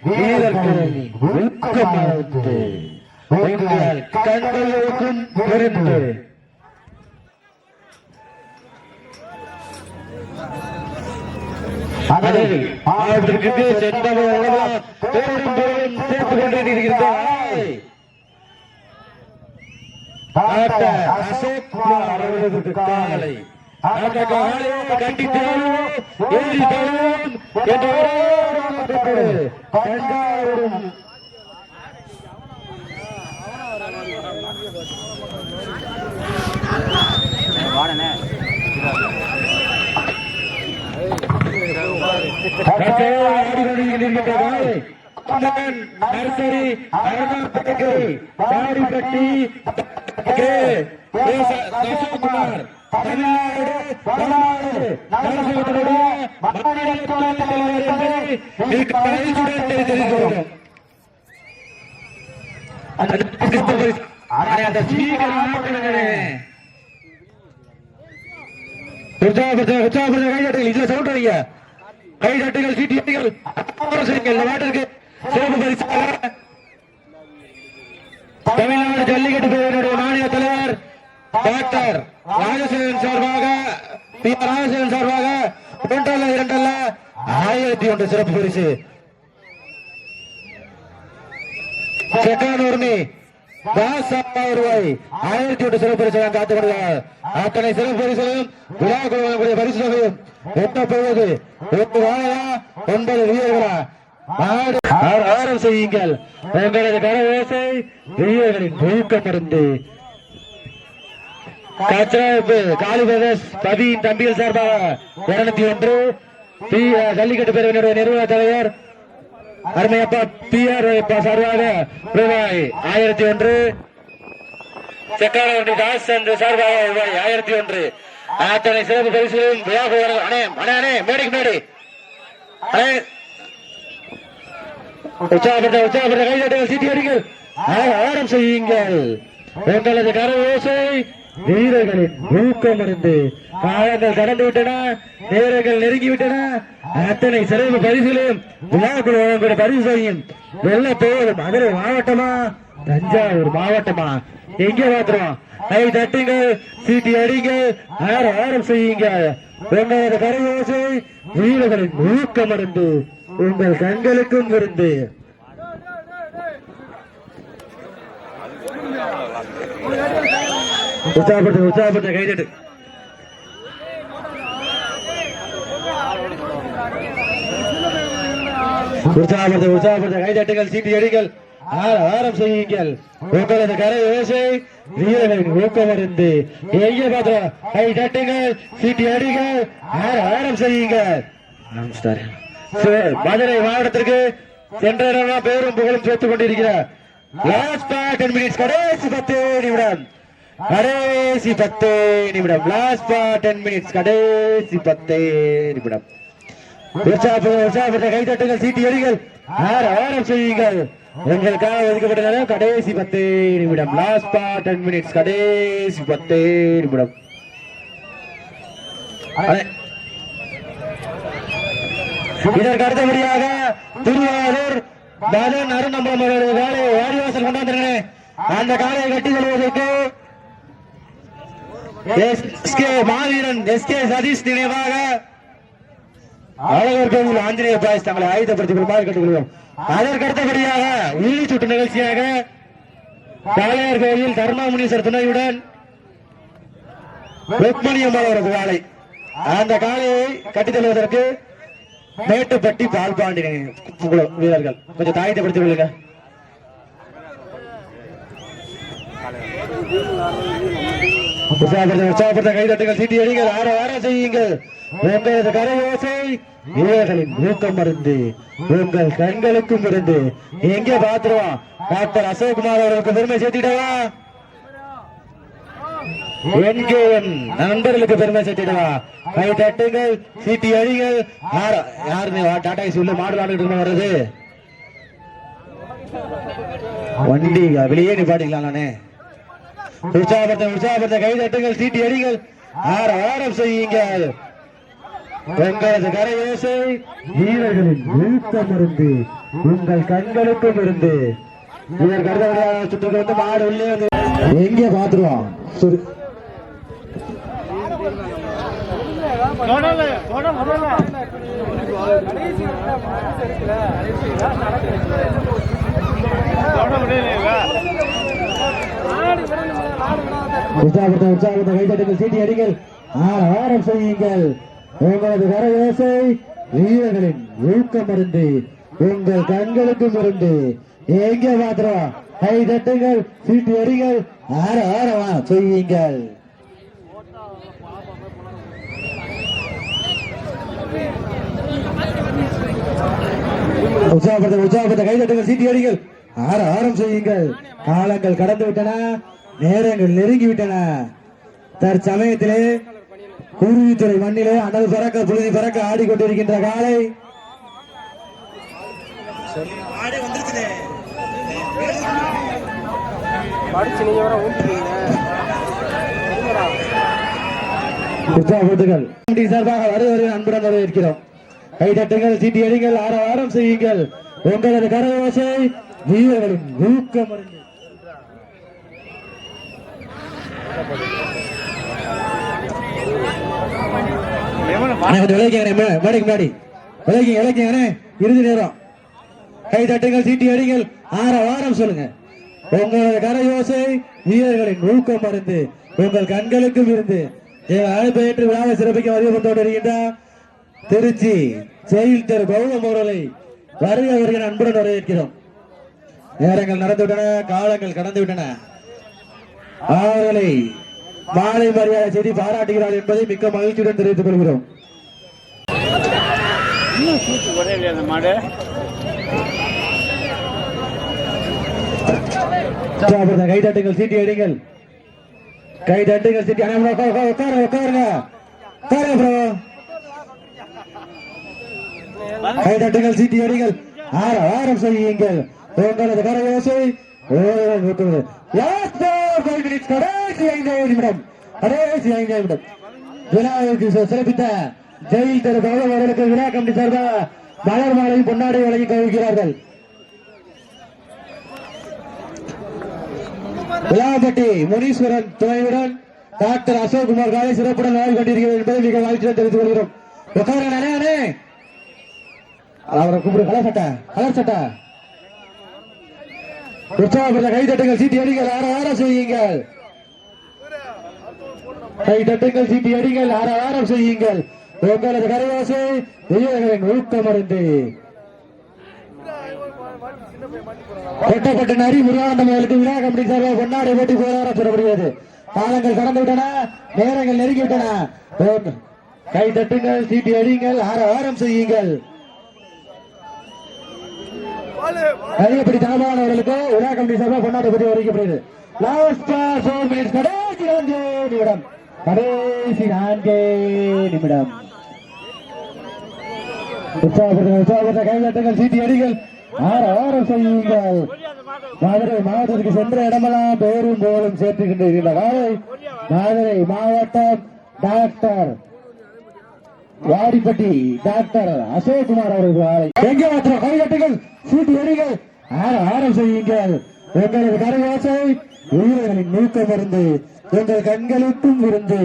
வீரர்களின் ஊக்கமானது உங்கள் கண்களுக்கும் விருந்து. அதற்கு சென்றவர்கள் சேர்த்துக் கொண்டிருக்கிறது. அசோக் குமார் அவர்களுக்கு காலை அந்த காலையை கண்டித்தாலும் நர்சரி தாடிப்பட்டி அசோக்குமார் இதுல சொல்றீங்க கைதட்டுகள் சீட்டிகள் நாட்டிற்கு சிறப்பு பரிசாக தமிழ்நாடு ஜல்லிக்கட்டு பேரவையுடைய மாநில தலைவர் டாக்டர் ராஜசேகரன் சார்பாக ராஜசேகரன் சார்பாக ஒன்றல்ல இரண்டல்ல 1001 சிறப்பு பரிசு. செக்கானூர்மி ரூபாய் 1001 சிறப்பு பரிசு காத்துக் கொள்கிறார். அத்தனை சிறப்பு பரிசுகளும் விழா குழுவக்கூடிய பரிசு தொகையும் எட்டப்போவது 8 வாழையா 9 வீரர்களா ஆரம் செய்யுங்கள். உங்களது கரவோசை வீரர்களின் ஊக்கமருந்து காளி பிரதேஷ் பதியின் தம்பிகள் சார்பாக 201 ஜல்லிக்கட்டு பேரவையினுடைய நிறுவன தலைவர் அருமையப்பா PR சார்பாக ரூபாய் 1001 செக்கானவண்டி தாஸ் சார்பாக ரூபாய் 1001 அத்தனை சிறப்பு பரிசுகளும் மேடைக்கு மேடை உற்சாகப்பட்ட கைதட்டுகள் சீட்டியடிகள் ஆரம் செய்யுங்கள். உங்களது கரவோசை வீரர்களின் ஊக்கமருந்து காலங்கள் கடந்து விட்டன, நேரங்கள் நெருங்கிவிட்டன. அத்தனை சிறப்பு பரிசுகளையும் விழாக்குழு வழங்கக்கூடிய பரிசு செய்யும் வெள்ள போதும். மதுரை மாவட்டமா தஞ்சாவூர் மாவட்டமா எங்கே மாத்திரம் கை தட்டுங்கள் சீட்டி அடிங்கள் ஆரம் செய்யுங்கள். உங்களது கரவோசை வீரர்களின் ஊக்கமருந்து உங்கள் கண்களுக்கும் விருந்து. உற்சாகப்பட்ட கைதட்டு உற்சாகப்பட்ட கைதட்டுகள் சீட்டி அடிகள் ஆரம் செய்யுங்கள். உங்களது கரை ஓசை வீரர்களின் ஊக்கமருந்து எங்கே பாத்திரம் கை தட்டுங்கள் சீட்டி அடிகள் ஆரம் செய்யுங்கள். நமஸ்காரம். மதுரை மாவட்டத்திற்கு சென்ற பேரும் புகழும் சேர்த்துக் கொண்டிருக்கிறார். லாஸ்ட் 10 மினிட்ஸ் கடைசி 10 நிமிடம் லாஸ்ட் 10 மினிட்ஸ் கடைசி 10 நிமிடம். உற்சாகப்பட்ட கைதட்டுகள் சீட்டி அடிகள் ஆரம் செய்யுங்கள். உங்களுக்காக ஒதுக்கப்பட்ட நேரம் கடைசி 10 நிமிடம் லாஸ்ட் 10 மினிட்ஸ் கடைசி 10 நிமிடம். இதற்கு அடுத்தபடியாக திருவாரூர் மதன் அருணம்பலம் அவருடைய காலை வாடிவாசல் கொண்டாந்துருங்க. அந்த காலையை கட்டி செல்வதற்கு மாவீரன் SK சதீஷ் நினைவாக அழகர் கோவில் ஆஞ்சநேய பாய்ஸ் தங்களை ஆயுதப்படுத்திக் கொள்ளுமாறு கேட்டுக்கொள்வோம். அதற்கு அடுத்தபடியாக உள்ளி சுட்டு நிகழ்ச்சியாக காளையர் கோவில் தர்மாமுனீஸ்வர் துணையுடன் ருக்மணியம்மாள் அவரது காலை அந்த காலையை கட்டித் தருவதற்கு மேட்டுப்பட்டி பால்பாண்டி வீரர்கள் கொஞ்சம் தாயத்தைப்படுத்திக் கொள்ளுங்க. உற்சாகப்படுத்த கைதட்டுகள் சீட்டி அடிகள் ஆரம் செய்யுங்கள். உங்களது கரையோசை வீரர்களின் ஊக்கம் மருந்து உங்கள் கண்களுக்கும் இருந்து எங்கே பாத்துருவோம். டாக்டர் அசோக்குமார் அவர்களுக்கு பெருமை சேர்த்திடவா, என்கேஎம் நண்பர்களுக்கு பெருமை சேர்த்திடவா. கை தட்டுங்கள் சீட்டி அடிகள். யாருமே டாடா உள்ள மாடு விளாண்டு வர்றது வண்டி வெளியே நிப்பாட்டிக்கலாம். நானே உற்சாகப்படுத்த கை தட்டுங்கள் சீட்டி அடிகள் ஆரம் செய்யுங்கள். உங்களது கரையோசை வீரர்களின் வீழ்த்தம் இருந்து உங்கள் கண்களுக்கும் இருந்து இதற்கு அடுத்த சுற்றுக்கு வந்து மாடு உள்ளே வந்து எங்கே பாத்துருவோம். உற்சாகத்தை கைதட்டுங்கள், சீட்டி அடிங்கள், ஆரம் செய்யுங்கள். உங்களது கரயோசை வீரர்களின் ஊக்கம் இருந்து உங்கள் கண்களுக்கும் இருந்து எங்கே மாத்திரம் கை தட்டுங்கள், சீட்டி அடிங்கள், ஆரவா செய்யுங்கள். உற்சாகத்தை கை தட்டுங்கள், சீட்டி அடிங்கள், ஆரம் செய்யுங்கள். காலங்கள் கடந்து விட்டன, நேரங்கள் நெருங்கி விட்டன. தற்சமயத்திலே குருவித்துறை மண்ணிலே அனல் பறக்க புழுதி பறக்க ஆடிக்கொண்டிருக்கின்ற காலை சார்பாக வருவது அன்புடன் வரவேற்கிறோம். கைதட்டுங்கள், சீட்டி அடிங்கள், ஆரம் செய்யுங்கள். உங்களது கரயோசை வீரர்களின் ஊக்கம் அறிந்து இறுதி நேரம். கை தட்டுங்கள், சீட்டி அடிங்கள், ஆரம் சொல்லுங்க. உங்களது கரயோசை வீரர்களின் ஊக்கம் அறிந்து உங்கள் கண்களுக்கும் இருந்து அழைப்பேற்று விழாவை சிறப்பிக்க வருகை இருக்கின்ற திருச்சி செயல் திரு கௌதம் அவர்களை வருகை வருகிற அன்புடன் வரவேற்கிறோம். நேரங்கள் நடந்துவிட்டன, காலங்கள் கடந்து விட்டன. அவர்களை மாலை மரியாதை செய்தி பாராட்டுகிறார் என்பதை மிக்க மகிழ்ச்சியுடன் தெரிவித்துக் கொள்கிறோம். கைதட்டுங்கள், சீட்டி அடிங்கள், கைதட்டுங்கள், சீட்டி உட்காருங்க. கைதட்டுங்கள், சீட்டி அடிங்கள், ஆரம் செய்யுங்கள். உங்களது கரயோசை விழாவிற்கு சிறப்பித்த ஜெயில் திரு கௌதம் அவர்களுக்கு விழா கமிட்டி சார்பாக மலர் மாலை பொன்னாடை வழங்கி கழிக்கிறார்கள். விழாப்பட்டி முனீஸ்வரன் துணையுடன் டாக்டர் அசோக்குமார் காலை சிறப்புடன் வாழ் கொண்டிருக்கிறது என்பதை மிக வாழ்ச்சியுடன் தெரிவித்துக் கொள்கிறோம். உட்காரே அவரை கூப்பிடு. கலர் சட்டை உற்சாகப்படுத்த கை தட்டுங்கள், சீட்டி அடிங்கள், ஆரம் செய்யுங்கள். கை தட்டுங்கள், சீட்டி அடிங்கள், ஆரம் செய்யுங்கள். உங்களது கரயோசை வீரர்களின் ஊக்கம் அறிந்து கொட்டப்பட்ட நரி முருகானந்தம் அவர்களுக்கு விழா கமிட்டி சார்பாக பொன்னாடை போட்டி போராட பெறப்படுகிறது. காலங்கள் கடந்து விட்டன, நேரங்கள் நெருங்கி விட்டன. கை தட்டுங்கள், சீட்டி அடிங்கள், ஆரம் செய்யுங்கள். அதிகப்படி தனமானவர்களுக்கு விழா கமிட்டி சார்பாக பொன்னாடை போட்டி அறிவிக்கப்படுகிறது. கடைசி 4 நிமிடம். உற்சாகப்படுத்த கைதட்டுங்கள், சீட்டி அடிகள், ஆரம் செய்யுங்கள். மதுரை மாவட்டத்துக்கு சென்ற இடமெல்லாம் பேரும் போலும் சேர்த்துக்கின்ற காலை மதுரை மாவட்டம் டாக்டர் வாடிப்பட்டி டாக்டர் அசோக்குமார் அவர்கள் எங்கே மாத்திரம் கைதட்டுங்கள், சீட்டி அடிகள், ஆரம் செய்யுங்கள். உங்களது கரவாசை வீரர்களின் நூக்கம் இருந்து உங்கள் கண்களுக்கும் இருந்து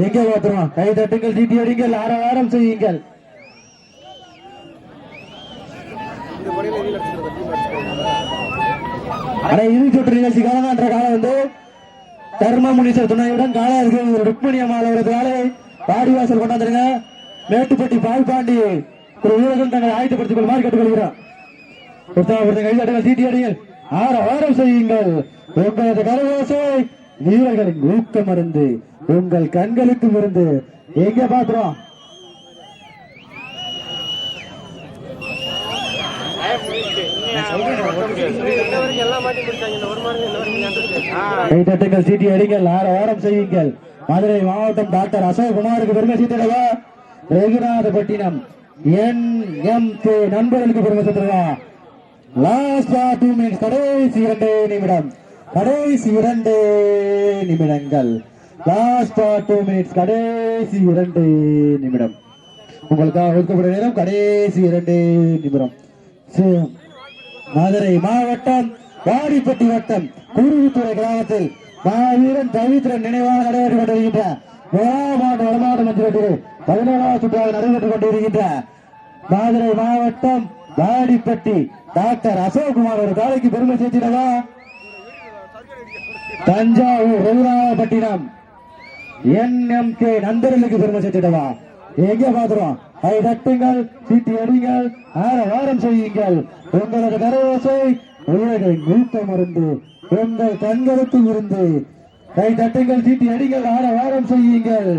எங்கே மாத்திரம் கைதட்டுங்கள், சீட்டி அடிங்கள், ஆரம் செய்யுங்கள். இறுதிச்சுற்று நிகழ்ச்சி காலம் என்ற காலம் வந்து தர்ம முனீஸ்வரர் துணையுடன் காலாதிபதி ருக்மணி அம்மாள் அவரது காலை வாடிவாசல் கொண்டாந்துருங்க. மேட்டுப்பட்டி பால்பாண்டி ஒரு வீரர்கள் தங்களை ஆயத்தப்படுத்திக் கொள்ளுமாறு கேட்டுக்கொள்கிறோம். கைதட்டுங்கள், சீட்டி அடிங்கள், ஆரம் செய்யுங்கள். உங்களது கரவோசை வீரர்களின் ஊக்கம் இருந்து உங்கள் கண்களுக்கும் இருந்து எங்கே பாக்குறோம் கைதட்டுங்கள், சீட்டி அடிங்கள், ஆரம் செய்யுங்கள். மதுரை மாவட்டம் டாக்டர் அசோக்குமாருக்கு பெருமை சேர்த்திடவா? ரகுநாதபட்டினம் NMK நண்பர்களுக்கு பெருமை சேர்த்திடவா? லாஸ்ட் 2 மினிட்ஸ், கடைசி 2 நிமிடம், கடைசி 2 நிமிடங்கள். லாஸ்ட் 2 மினிட்ஸ், கடைசி 2 நிமிடம். உங்களுக்காக ஒதுக்கப்பட்ட நேரம் கடைசி 2 நிமிடம். மதுரை மாவட்டம் வாடிப்பட்டி வட்டம் குருவித்துறை கிராமத்தில் மாவீரன் பவித்ரன் நினைவாக நடைபெற்றுக் கொண்டிருக்கின்ற வடமாடு மஞ்சள் 17வது சுற்றாக நடைபெற்றுக் கொண்டிருக்கின்ற மதுரை மாவட்டம் வாடிப்பட்டி டாக்டர் அசோக்குமார் ஒரு காலைக்கு பெருமை சேர்த்திடவா? தஞ்சாவூர் ரகுராமப்பட்டினம் NMK நண்பர்களுக்கு பெருமை சேர்த்திடவா? எங்க பாத்துறோம்? கை தட்டுங்கள், சீட்டி அடிங்கள், ஆரவாரம் செய்யுங்கள். உங்களது கரவோசை உலகை மூத்த மருந்து உங்கள் கண்களுக்கு இருந்து. கை தட்டுங்கள், சீட்டி அடிங்கள், ஆரவாரம் செய்யுங்கள்.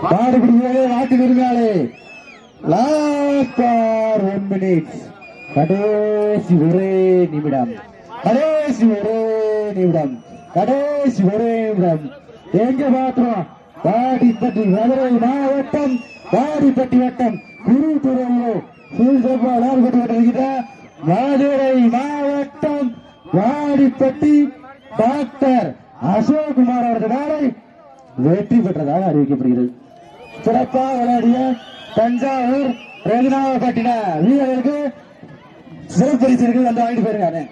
பாடுபடுகிறே நாட்டு விருந்தாளே. லாஸ்ட் 1 மினிட், கடைசி ஒரே நிமிடம், கடைசி ஒரே நிமிடம், கடைசி ஒரே நிமிடம். எங்க பாத்திரம்? வாடிப்பட்டி மதுரை மாவட்டம் வாடிப்பட்டி வட்டம் குருத்துறையிலே கொண்டிருக்கிற மதுரை மாவட்டம் வாடிப்பட்டி டாக்டர் அசோக்குமார் அவரது நாளை வெற்றி பெற்றதாக அறிவிக்கப்படுகிறது. சிறப்பாக விளையாடிய தஞ்சாவூர் ரகுநாதப்பட்டின வீரர்களுக்கு சிறப்பு பரிசுகள் வந்து வாங்கிட்டு போயிருக்காங்க.